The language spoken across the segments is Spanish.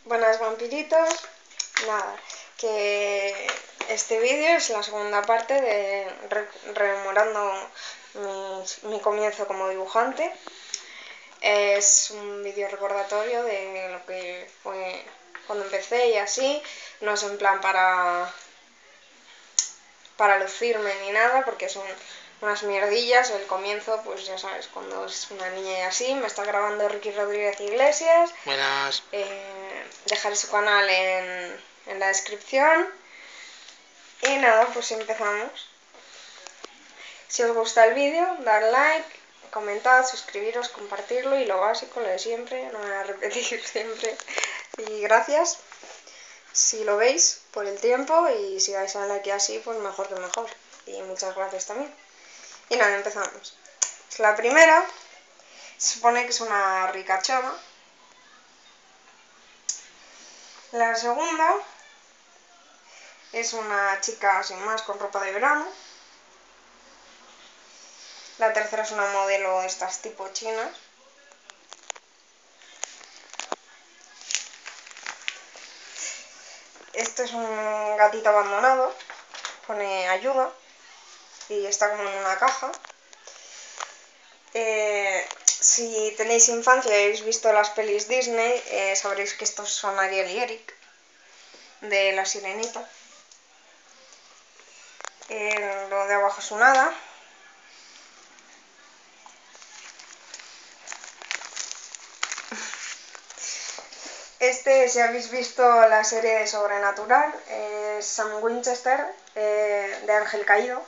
Buenas vampiritos, nada, que este vídeo es la segunda parte de rememorando mi comienzo como dibujante. Es un vídeo recordatorio de lo que fue cuando empecé y así, no es en plan para lucirme ni nada, porque son unas mierdillas. El comienzo, pues ya sabes, cuando es una niña y así. Me está grabando Ricky Rodríguez Iglesias. Buenas. Dejaré su canal en la descripción. Y nada, pues empezamos. Si os gusta el vídeo, dar like, comentad, suscribiros, compartirlo y lo básico, lo de siempre, no me voy a repetir siempre. Y gracias si lo veis por el tiempo, y si dais a like así, pues mejor que mejor. Y muchas gracias también. Y nada, empezamos. La primera se supone que es una ricachona. La segunda es una chica sin más con ropa de verano. La tercera es una modelo de estas tipo chinas. Este es un gatito abandonado, pone ayuda y está como en una caja. Si tenéis infancia y habéis visto las pelis Disney, sabréis que estos son Ariel y Eric, de La Sirenita. Lo de abajo es un hada. Si habéis visto la serie de Sobrenatural, Sam Winchester, de Ángel Caído.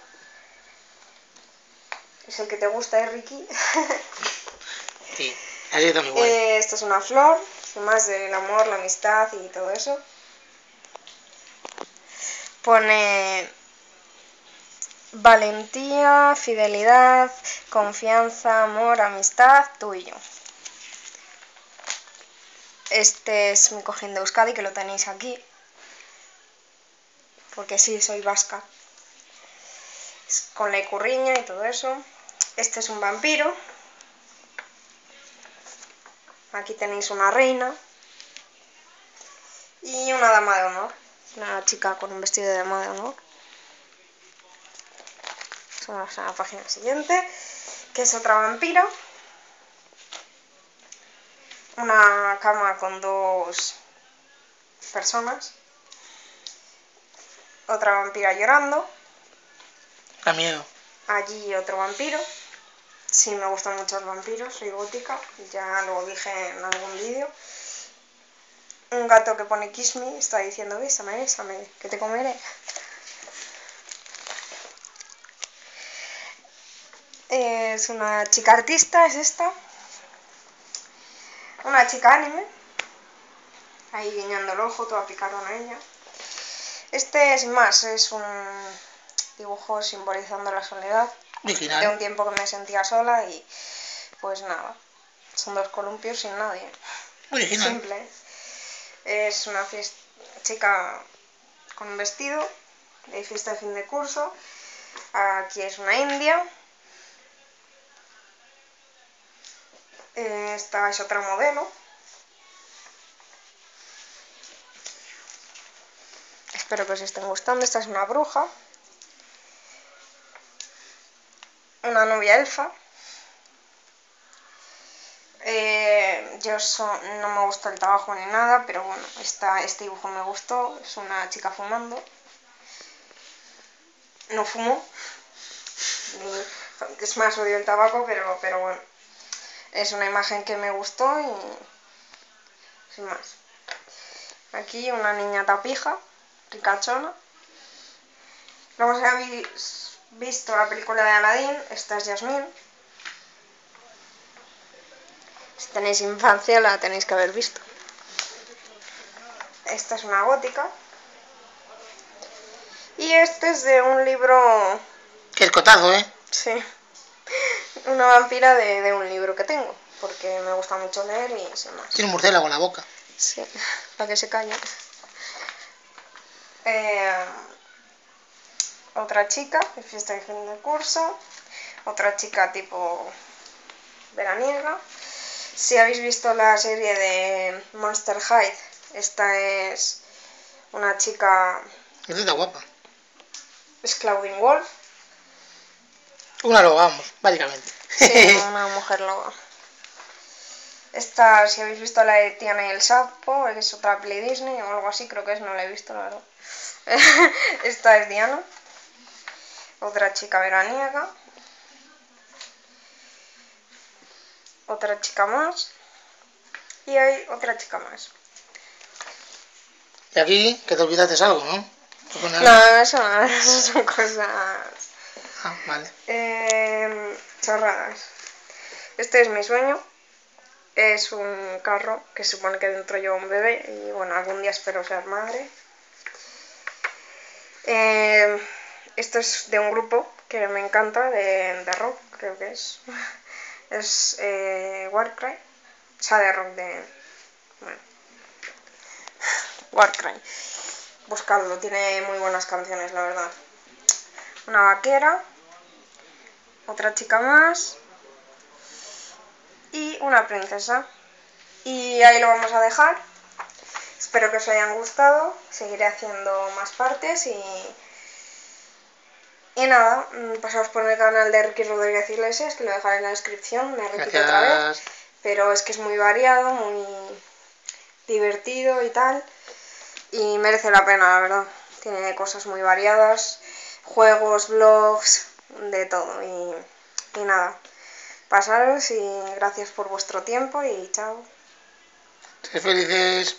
Es el que te gusta, Ricky. Sí, así está muy guay. Esto es una flor, más del amor, la amistad y todo eso. Pone valentía, fidelidad, confianza, amor, amistad, tú y yo. Este es mi cojín de Euskadi, que lo tenéis aquí, porque sí, soy vasca. Es con la icurriña y todo eso. Este es un vampiro. Aquí tenéis una reina y una dama de honor. Una chica con un vestido de dama de honor. Vamos a la página siguiente, que es otra vampira. Una cama con dos personas. Otra vampira llorando. Da miedo. Allí otro vampiro. Sí, me gustan mucho los vampiros, soy gótica, ya lo dije en algún vídeo. Un gato que pone kiss me, está diciendo bésame, bésame, que te comeré. Es una chica artista, es esta. Una chica anime. Ahí guiñando el ojo, toda picarona ella. Este es más, es un dibujo simbolizando la soledad. Original. De un tiempo que me sentía sola y pues nada. Son dos columpios sin nadie. Original. Simple. Es una chica con un vestido de fiesta de fin de curso. Aquí es una india. Esta es otra modelo. Espero que os estén gustando. Esta es una bruja. Una novia elfa. No me gusta el trabajo ni nada, pero bueno, este dibujo me gustó. Es una chica fumando. No fumo. Es más, odio el tabaco, pero bueno. Es una imagen que me gustó y sin más. Aquí una niña tapija, ricachona. Luego, si habéis visto la película de Aladdin, esta es Yasmín. Si tenéis infancia la tenéis que haber visto. Esta es una gótica. Y este es de un libro... Qué escotazo, ¿eh? Sí. Una vampira de un libro que tengo, porque me gusta mucho leer y sin más. Tiene un murciélago en la boca. Sí, para que se calle. Otra chica de fiesta de fin de curso. Otra chica tipo veraniega. Si habéis visto la serie de Monster High, Esta es una chica, Esta está guapa. es Claudine Wolf. Una loba, vamos, básicamente. Sí, una mujer loba. Esta, si habéis visto la de Tiana y el Sapo, es otra peli Disney o algo así, creo que es, no la he visto, la verdad. Esta es Diana, otra chica veraniega, otra chica más y hay otra chica más. Y aquí, que te olvidaste algo, ¿no? No, eso son cosas Ah, vale. chorradas. Este es mi sueño. Es un carro que supone que dentro lleva un bebé y bueno, algún día espero ser madre. Esto es de un grupo que me encanta, de rock, creo que es. Es Warcry. O sea, de rock de... Bueno. Warcry. Buscadlo, tiene muy buenas canciones, la verdad. Una vaquera. Otra chica más. Y una princesa. Y ahí lo vamos a dejar. Espero que os hayan gustado. Seguiré haciendo más partes y nada, pasaos por el canal de Ricky Rodríguez Iglesias, que lo dejaré en la descripción, me repito otra vez. Pero es que es muy variado, muy divertido y tal. Y merece la pena, la verdad. Tiene cosas muy variadas, juegos, vlogs, de todo. Y nada, pasaros y gracias por vuestro tiempo y chao. Sed felices.